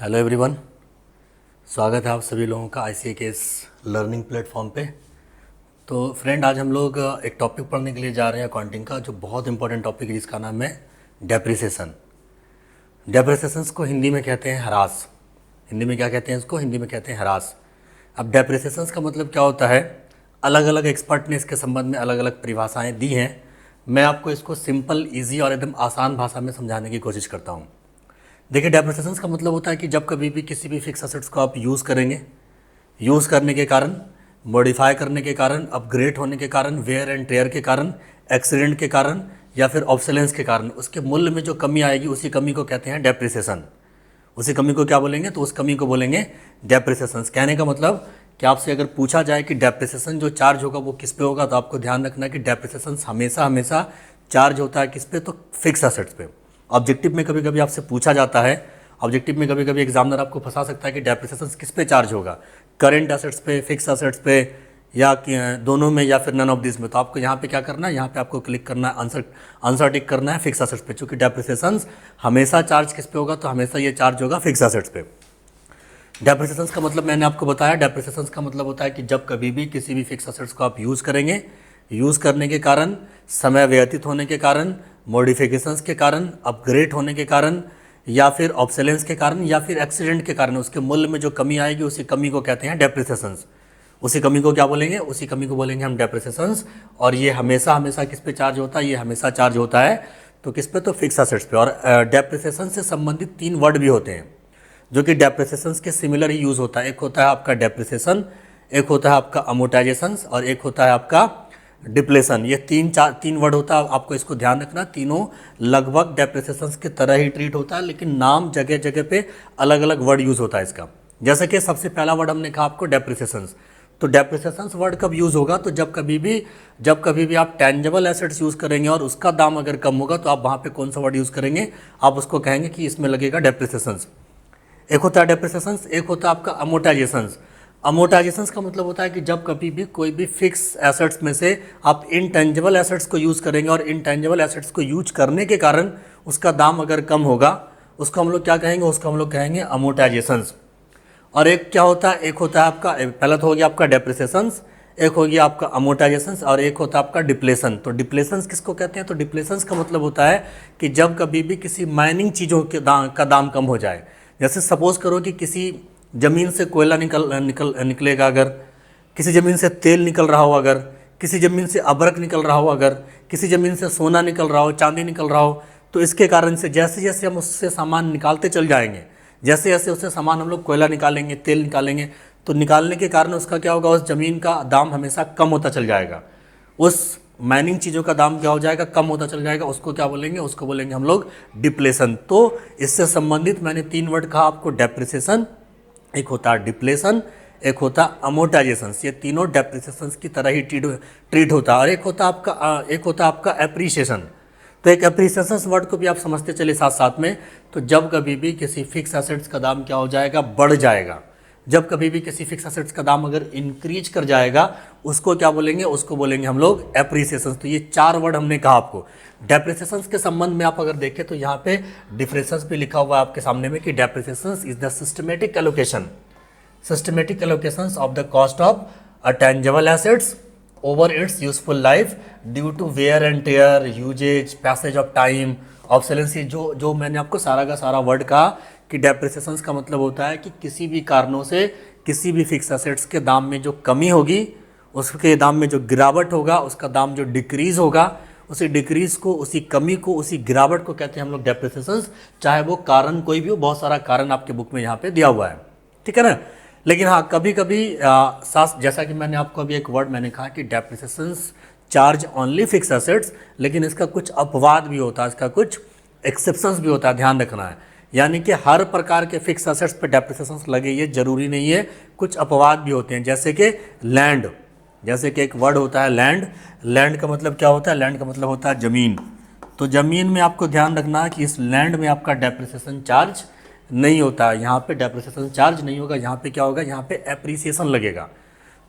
Hello everyone, स्वागत है आप सभी लोगों का ICAS लर्निंग प्लेटफॉर्म पे। तो फ्रेंड, आज हम लोग एक टॉपिक पढ़ने के लिए जा रहे हैं अकाउंटिंग का, जो बहुत इंपॉर्टेंट टॉपिक है, जिसका नाम है डेप्रिसिएशन। डेप्रिसिएशंस को हिंदी में कहते हैं ह्रास। हिंदी में क्या कहते हैं इसको? हिंदी में कहते हैं ह्रास। अब डेप्रिसिएशंस का मतलब क्या होता है? अलग अलग एक्सपर्ट ने इसके संबंध में अलग अलग परिभाषाएँ दी हैं। मैं आपको इसको सिंपल, ईजी और एकदम आसान भाषा में समझाने की कोशिश करता हूँ। देखिए, डेप्रिसिएशंस का मतलब होता है कि जब कभी भी किसी भी फिक्स असेट्स को आप यूज़ करेंगे, यूज़ करने के कारण, मॉडिफाई करने के कारण, अपग्रेड होने के कारण, वेयर एंड टेयर के कारण, एक्सीडेंट के कारण या फिर ऑब्सोलेंस के कारण उसके मूल्य में जो कमी आएगी, उसी कमी को कहते हैं डेप्रिसिएशन। उसी कमी को क्या बोलेंगे? तो उस कमी को बोलेंगे डेप्रिसिएशंस। कहने का मतलब कि आपसे अगर पूछा जाए कि डेप्रिसिएशन जो चार्ज होगा वो किस पे होगा, तो आपको ध्यान रखना है कि डेप्रिसिएशन हमेशा हमेशा चार्ज होता है किस पे? तो फिक्स असेट्स पे। ऑब्जेक्टिव में कभी कभी आपसे पूछा जाता है, ऑब्जेक्टिव में कभी कभी एग्जामिनर आपको फंसा सकता है कि डेप्रिसिएशन किस पे चार्ज होगा, करेंट असेट्स पे, फिक्स असेट्स पे, या दोनों में, या फिर नन ऑफ दिस में। तो आपको यहाँ पे क्या करना है? यहाँ पे आपको क्लिक करना है, आंसर टिक करना है फिक्स असेट्स पे, क्योंकि डेप्रिसिएशन हमेशा चार्ज किस पे होगा? तो हमेशा ये चार्ज होगा फिक्स असेट्स पे। डेप्रिसिएशन का मतलब मैंने आपको बताया। डेप्रिसिएशन का मतलब होता है कि जब कभी भी किसी भी फिक्स असेट्स को आप यूज़ करेंगे, यूज़ करने के कारण, समय व्यतीत होने के कारण, मॉडिफिकेशंस के कारण, अपग्रेड होने के कारण, या फिर ऑब्सोलेंस के कारण, या फिर एक्सीडेंट के कारण उसके मूल्य में जो कमी आएगी, उसी कमी को कहते हैं डेप्रिसिएशंस। उसी कमी को क्या बोलेंगे? उसी कमी को बोलेंगे हम डेप्रिसिएशंस। और ये हमेशा हमेशा किस पे चार्ज होता है? ये हमेशा चार्ज होता है तो किस पे? तो फिक्स असेट्स पे। और डेप्रिसिएशन से संबंधित 3 वर्ड भी होते हैं जो कि डेप्रिसिएशंस के सिमिलर ही यूज़ होता है। एक होता है आपका डेप्रिसिएशन, एक होता है आपका अमोर्टाइजेशन, और एक होता है आपका डिप्लेशन। ये तीन वर्ड होता है, आपको इसको ध्यान रखना। तीनों लगभग डेप्रिसिएशंस की तरह ही ट्रीट होता है, लेकिन नाम जगह जगह पे अलग अलग वर्ड यूज़ होता है इसका। जैसे कि सबसे पहला वर्ड हमने कहा आपको डेप्रिसिएशंस। तो डेप्रिसिएशंस वर्ड कब यूज़ होगा? तो जब कभी भी आप टेंजिबल एसेट्स यूज़ करेंगे और उसका दाम अगर कम होगा, तो आप वहाँ पे कौन सा वर्ड यूज़ करेंगे? आप उसको कहेंगे कि इसमें लगेगा डेप्रिसिएशंस। एक होता है डेप्रिसिएशंस, एक होता है आपका अमोर्टाइजेशंस। अमोर्टाइजेशंस का मतलब होता है कि जब कभी भी कोई भी फिक्स एसेट्स में से आप इनटेंजिबल एसेट्स को यूज़ करेंगे और इनटेंजिबल एसेट्स को यूज करने के कारण उसका दाम अगर कम होगा, उसको हम लोग क्या कहेंगे? उसको हम लोग कहेंगे अमोर्टाइजेशंस। और एक क्या होता है? एक होता है आपका, पहला तो हो गया आपका डेप्रिसिएशंस, एक हो गया आपका अमोर्टाइजेशंस, और एक होता है आपका डिप्लेशन। तो डिप्लेशंस किसको कहते हैं? तो डिप्लेशंस का मतलब होता है कि जब कभी भी किसी माइनिंग चीज़ों के का दाम कम हो जाए। जैसे सपोज करो कि किसी ज़मीन से कोयला निकलेगा, अगर किसी ज़मीन से तेल निकल रहा हो, अगर किसी ज़मीन से अबरक निकल रहा हो, अगर किसी ज़मीन से सोना निकल रहा हो, चांदी निकल रहा हो, तो इसके कारण से जैसे जैसे हम उससे सामान निकालते चल जाएंगे, जैसे जैसे उससे सामान हम लोग कोयला निकालेंगे, तेल निकालेंगे, तो निकालने के कारण उसका क्या होगा? उस ज़मीन का दाम हमेशा कम होता चल जाएगा। उस माइनिंग चीज़ों का दाम क्या हो जाएगा? कम होता चल जाएगा। उसको क्या बोलेंगे? उसको बोलेंगे हम लोग डिप्लेशन। तो इससे संबंधित मैंने 3 वर्ड कहा आपको, डेप्रिसिएशन, एक होता है डिप्लेशन, एक होता है अमोर्टाइजेशन। ये तीनों डेप्रिसिएशंस की तरह ही ट्रीट होता है। और एक होता है आपका एप्रिसिएशन। तो एक एप्रिसिएशन वर्ड को भी आप समझते चले साथ साथ में। तो जब कभी भी किसी फिक्स एसेट्स का दाम क्या हो जाएगा? बढ़ जाएगा। जब कभी भी किसी फिक्स एसेट्स का दाम अगर इंक्रीज कर जाएगा, उसको क्या बोलेंगे? उसको बोलेंगे हम लोग एप्रिसिएशन। तो ये 4 वर्ड हमने कहा आपको। डेप्रिसिएशन के संबंध में आप अगर देखें तो यहाँ पे डिफरेंसेस भी लिखा हुआ है आपके सामने में कि depreciation is the systematic allocation of the cost of a tangible assets over its useful life due to wear and tear, usage, passage of time, obsolescence। जो मैंने आपको सारा का सारा वर्ड कहा कि डेप्रिसिएशंस का मतलब होता है कि किसी भी कारणों से किसी भी फिक्स एसेट्स के दाम में जो कमी होगी, उसके दाम में जो गिरावट होगा, उसका दाम जो डिक्रीज होगा, उसी डिक्रीज को, उसी कमी को, उसी गिरावट को कहते हैं हम लोग डेप्रिसिएशंस। चाहे वो कारण कोई भी हो, बहुत सारा कारण आपके बुक में यहाँ पे दिया हुआ है, ठीक है ना। लेकिन हाँ, कभी कभी जैसा कि मैंने आपको अभी एक वर्ड मैंने कहा कि depreciations charge only fix assets, लेकिन इसका कुछ अपवाद भी होता है, इसका कुछ एक्सेप्शंस भी होता है, ध्यान रखना है। यानी कि हर प्रकार के फिक्स एसेट्स पर डेप्रिसिएशंस लगे, ये जरूरी नहीं है, कुछ अपवाद भी होते हैं। जैसे कि लैंड, जैसे कि एक वर्ड होता है लैंड। लैंड का मतलब क्या होता है? लैंड का मतलब होता है ज़मीन। तो ज़मीन में आपको ध्यान रखना है कि इस लैंड में आपका डेप्रिसिएशन चार्ज नहीं होता है। यहाँ पे डेप्रिसिएशन चार्ज नहीं होगा, यहाँ पे क्या होगा? यहाँ पे एप्रिसिएशन लगेगा।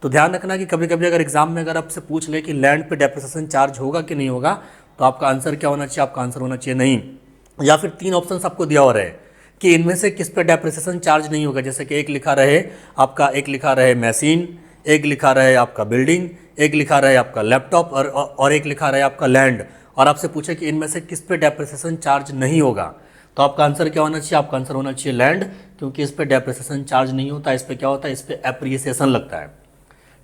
तो ध्यान रखना कि कभी कभी अगर एग्जाम में अगर आपसे पूछ ले कि लैंड पे डेप्रिसिएशन चार्ज होगा कि नहीं होगा, तो आपका आंसर क्या होना चाहिए? आपका आंसर होना चाहिए नहीं। या फिर 3 ऑप्शन आपको दिया हो रहा है, कि इनमें से किस पे डेप्रिसिएशन चार्ज नहीं होगा। जैसे कि एक लिखा रहे मशीन, एक लिखा रहे आपका बिल्डिंग, एक लिखा रहे आपका लैपटॉप और एक लिखा रहे आपका लैंड, और आपसे पूछे कि इनमें से किस पे डेप्रिसिएशन चार्ज नहीं होगा, तो आपका आंसर क्या होना चाहिए? आपका आंसर होना चाहिए लैंड, क्योंकि इस पे डेप्रिसिएशन चार्ज नहीं होता। इस पे क्या होता है? इस पे एप्रिसिएशन लगता है।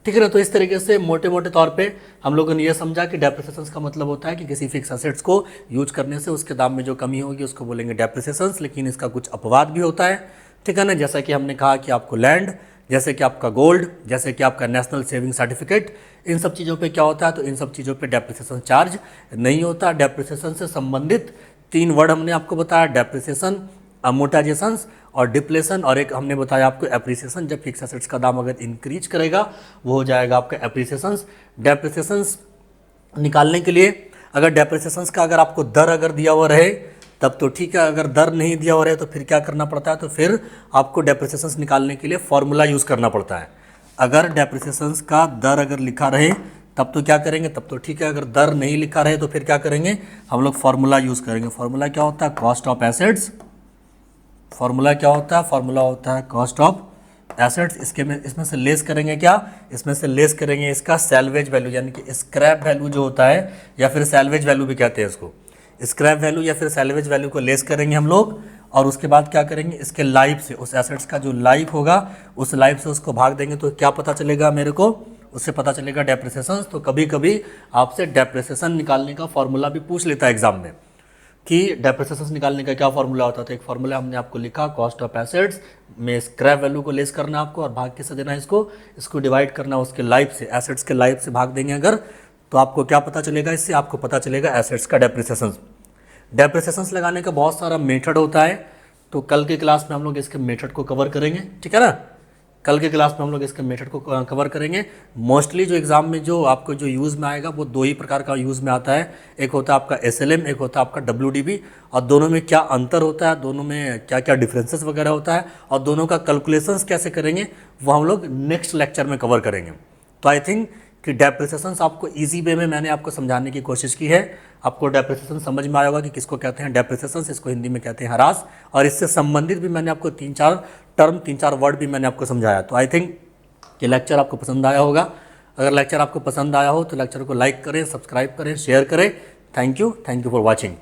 ठीक है ना। तो इस तरीके से मोटे मोटे तौर पे हम लोगों ने ये समझा कि डेप्रिसिएशन का मतलब होता है कि किसी फिक्स एसेट्स को यूज करने से उसके दाम में जो कमी होगी उसको बोलेंगे डेप्रिसिएशन, लेकिन इसका कुछ अपवाद भी होता है। ठीक है ना। जैसा कि हमने कहा कि आपको लैंड, जैसे कि आपका गोल्ड, जैसे कि आपका नेशनल सेविंग सर्टिफिकेट, इन सब चीज़ों पे क्या होता है? तो इन सब चीज़ों पे डेप्रिसिएशन चार्ज नहीं होता। डेप्रिसिएशन से संबंधित 3 वर्ड हमने आपको बताया, डेप्रिसिएशन, अमोर्टाइजेशन और डिप्लेशन, और एक हमने बताया आपको एप्रिसिएशन। जब फिक्स एसेट्स का दाम अगर इंक्रीज करेगा वो हो जाएगा आपका एप्रिसिएशन। डेप्रिसिएशन निकालने के लिए अगर डेप्रिसिएशन का अगर आपको दर अगर दिया हुआ रहे तब तो ठीक है, अगर दर नहीं दिया हुआ रहे तो फिर क्या करना पड़ता है? तो फिर आपको डेप्रिसिएशन निकालने के लिए फॉर्मूला यूज़ करना पड़ता है। अगर डेप्रिसिएशन का दर अगर लिखा रहे तब तो क्या करेंगे? तब तो ठीक है। अगर दर नहीं लिखा रहे तो फिर क्या करेंगे? हम लोग फॉर्मूला यूज़ करेंगे। फॉर्मूला क्या होता है? Cost of assets. फॉर्मूला क्या होता है? फॉर्मूला होता है कॉस्ट ऑफ एसेट्स। इसमें से लेस करेंगे क्या? इसमें से लेस करेंगे इसका सैल्वेज वैल्यू, यानी कि स्क्रैप वैल्यू जो होता है, या फिर सैल्वेज वैल्यू भी कहते हैं इसको। स्क्रैप वैल्यू या फिर सैल्वेज वैल्यू को लेस करेंगे हम लोग, और उसके बाद क्या करेंगे? इसके लाइफ से, उस एसेट्स का जो लाइफ होगा उस लाइफ से उसको भाग देंगे। तो क्या पता चलेगा मेरे को? उससे पता चलेगा डेप्रिसिएशन। तो कभी कभी आपसे डेप्रिसिएशन निकालने का फॉर्मूला भी पूछ लेता है एग्जाम में कि डेप्रिसिएशन निकालने का क्या फॉर्मूला होता है। तो एक फॉर्मूला हमने आपको लिखा, कॉस्ट ऑफ एसेट्स में स्क्रैप वैल्यू को लेस करना आपको, और भाग किससे देना है? इसको डिवाइड करना उसके लाइफ से, एसेट्स के लाइफ से भाग देंगे अगर, तो आपको क्या पता चलेगा? इससे आपको पता चलेगा एसेट्स का डेप्रिसिएशन। डेप्रिसिएशन लगाने का बहुत सारा मेथड होता है, तो कल के क्लास में हम लोग इसके मेथड को कवर करेंगे। ठीक है ना। कल के क्लास में हम लोग इसके मेथड को कवर करेंगे। मोस्टली जो एग्जाम में जो आपको जो यूज़ में आएगा वो 2 ही प्रकार का यूज़ में आता है। एक होता है आपका SLM, एक होता है आपका WDB, और दोनों में क्या अंतर होता है, दोनों में क्या क्या डिफरेंसेस वगैरह होता है, और दोनों का कैलकुलेशंस कैसे करेंगे वो हम लोग नेक्स्ट लेक्चर में कवर करेंगे। तो आई थिंक कि डेप्रिसिएशन आपको ईजी वे में मैंने आपको समझाने की कोशिश की है। आपको डेप्रिसिएशन समझ में आया होगा कि किसको कहते हैं डेप्रिसिएशन, इसको हिंदी में कहते हैं हरास, और इससे संबंधित भी मैंने आपको 3-4 वर्ड भी मैंने आपको समझाया। तो आई थिंक कि लेक्चर आपको पसंद आया होगा। अगर लेक्चर आपको पसंद आया हो तो लेक्चर को लाइक करें, सब्सक्राइब करें, शेयर करें। Thank you for watching.